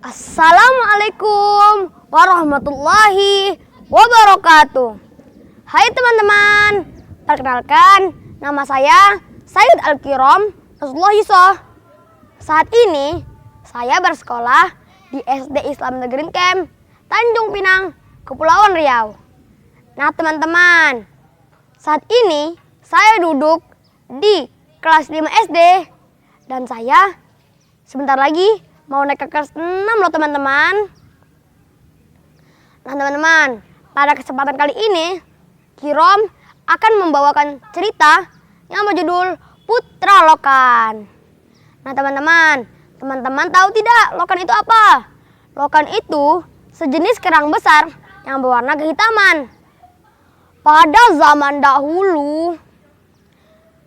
Assalamualaikum warahmatullahi wabarakatuh. Hai teman-teman, perkenalkan nama saya Sayyid Al-Kiram Rasulullah Yusuf. Saat ini saya bersekolah di SD Islam Negeri Camp Tanjung Pinang, Kepulauan Riau. Nah teman-teman, saat ini saya duduk di kelas 5 SD dan saya sebentar lagi mau naik ke kelas 6 loh teman-teman. Nah teman-teman, pada kesempatan kali ini Kirom akan membawakan cerita yang berjudul Putra Lokan. Nah teman-teman tahu tidak lokan itu apa? Lokan itu sejenis kerang besar yang berwarna kehitaman. Pada zaman dahulu,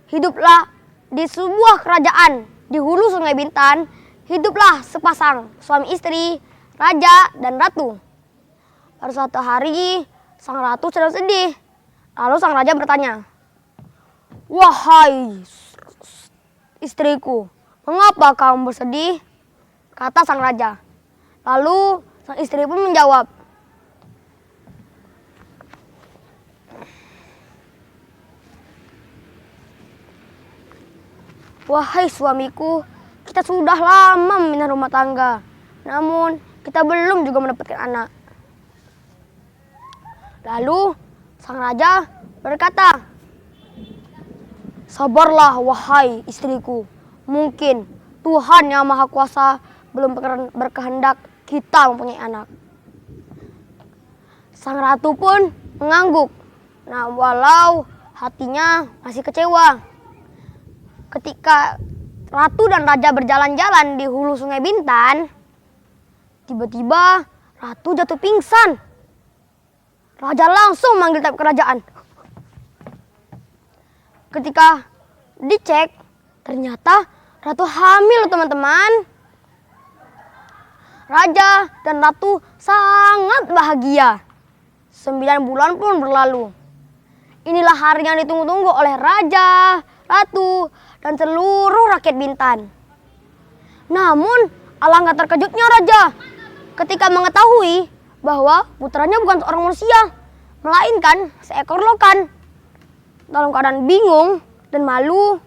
hiduplah di sebuah kerajaan di hulu Sungai Bintan. Hiduplah sepasang suami istri, raja dan ratu. Pada suatu hari, sang ratu sedang sedih. Lalu sang raja bertanya, "Wahai istriku, mengapa kamu bersedih?" Kata sang raja. Lalu sang istri pun menjawab, "Wahai suamiku, kita sudah lama membina rumah tangga, namun kita belum juga mendapatkan anak." Lalu sang raja berkata, "Sabarlah wahai istriku, mungkin Tuhan yang Maha Kuasa belum berkehendak kita mempunyai anak." Sang ratu pun mengangguk, nah walau hatinya masih kecewa. Ketika ratu dan raja berjalan-jalan di hulu Sungai Bintan, tiba-tiba ratu jatuh pingsan. Raja langsung memanggil tabib kerajaan. Ketika dicek, ternyata ratu hamil teman-teman. Raja dan ratu sangat bahagia. 9 bulan pun berlalu. Inilah hari yang ditunggu-tunggu oleh raja, ratu, dan seluruh rakyat Bintan. Namun, alangkah terkejutnya raja ketika mengetahui bahwa putranya bukan seorang manusia, melainkan seekor lokan. Dalam keadaan bingung dan malu,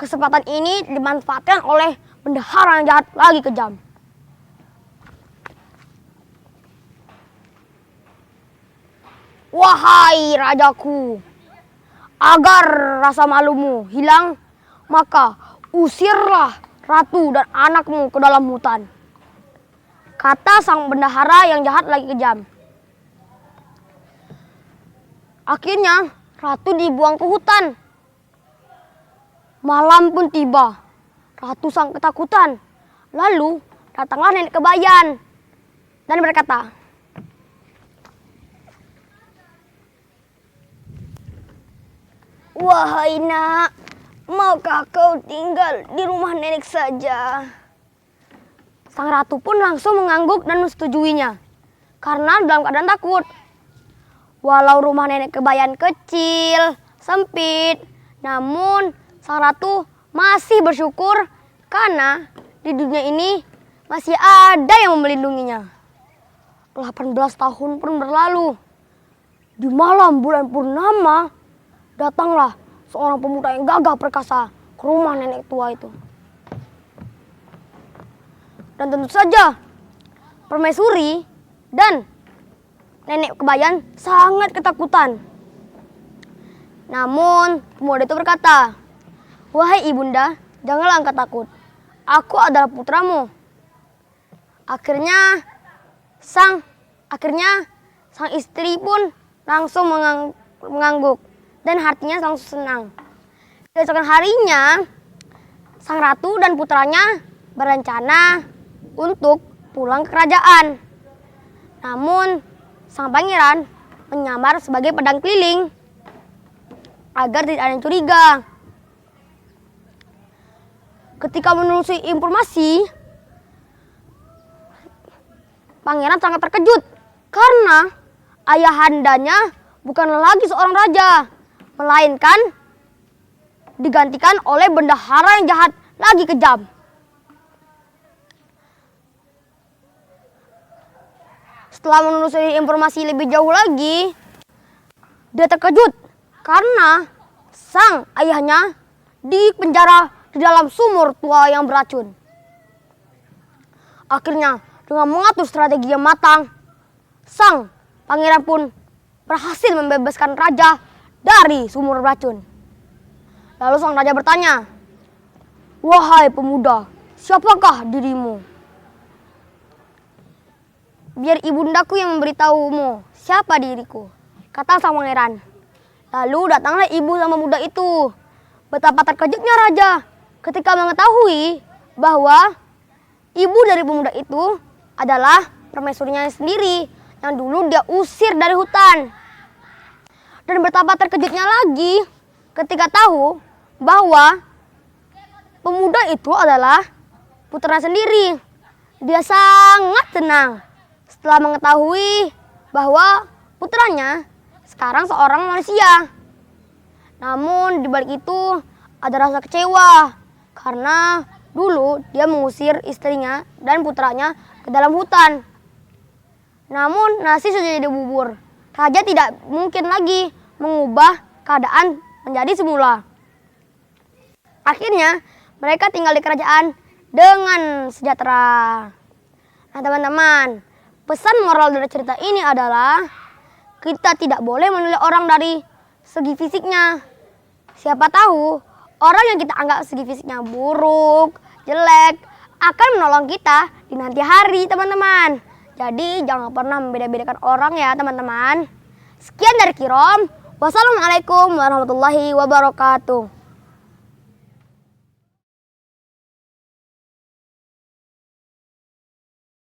kesempatan ini dimanfaatkan oleh bendahara yang jahat lagi kejam. "Wahai rajaku, agar rasa malumu hilang, maka usirlah ratu dan anakmu ke dalam hutan," kata sang bendahara yang jahat lagi kejam. Akhirnya ratu dibuang ke hutan. Malam pun tiba. Ratu sang ketakutan. Lalu datanglah nenek kebayan dan berkata, "Wahai nak, maukah kau tinggal di rumah nenek saja?" Sang ratu pun langsung mengangguk dan mensetujuinya, karena dalam keadaan takut. Walau rumah nenek kebayan kecil, sempit, namun sang ratu masih bersyukur karena di dunia ini masih ada yang melindunginya. 18 tahun pun berlalu. Di malam bulan purnama, datanglah seorang pemuda yang gagah perkasa ke rumah nenek tua itu. Dan tentu saja permaisuri dan nenek kebayan sangat ketakutan. Namun pemuda itu berkata, "Wahai ibunda, janganlah engkau takut. Aku adalah putramu." Akhirnya sang istri pun langsung mengangguk dan hatinya langsung senang. Keesokan harinya, sang ratu dan putranya berencana untuk pulang ke kerajaan. Namun, sang pangeran menyamar sebagai pedang keliling agar tidak ada yang curiga. Ketika menelusuri informasi, pangeran sangat terkejut karena ayahandanya bukan lagi seorang raja, melainkan digantikan oleh bendahara yang jahat lagi kejam. Setelah menelusuri informasi lebih jauh lagi, dia terkejut karena sang ayahnya dipenjara di dalam sumur tua yang beracun. Akhirnya, dengan mengatur strategi yang matang, sang pangeran pun berhasil membebaskan raja dari sumur beracun. Lalu sang raja bertanya, "Wahai pemuda, siapakah dirimu?" "Biar ibundaku yang memberitahumu siapa diriku," kata sang pangeran. Lalu datanglah ibu sama pemuda itu. Betapa terkejutnya raja ketika mengetahui bahwa ibu dari pemuda itu adalah permaisurinya sendiri yang dulu dia usir dari hutan. Dan betapa terkejutnya lagi ketika tahu bahwa pemuda itu adalah putranya sendiri. Dia sangat senang setelah mengetahui bahwa putranya sekarang seorang manusia. Namun di balik itu ada rasa kecewa karena dulu dia mengusir istrinya dan putranya ke dalam hutan. Namun nasi sudah jadi bubur. Raja tidak mungkin lagi mengubah keadaan menjadi semula. Akhirnya mereka tinggal di kerajaan dengan sejahtera. Nah teman-teman, pesan moral dari cerita ini adalah kita tidak boleh menilai orang dari segi fisiknya. Siapa tahu orang yang kita anggap segi fisiknya buruk, jelek, akan menolong kita di nanti hari teman-teman. Jadi jangan pernah membeda-bedakan orang ya teman-teman. Sekian dari Kirom. Wassalamualaikum warahmatullahi wabarakatuh.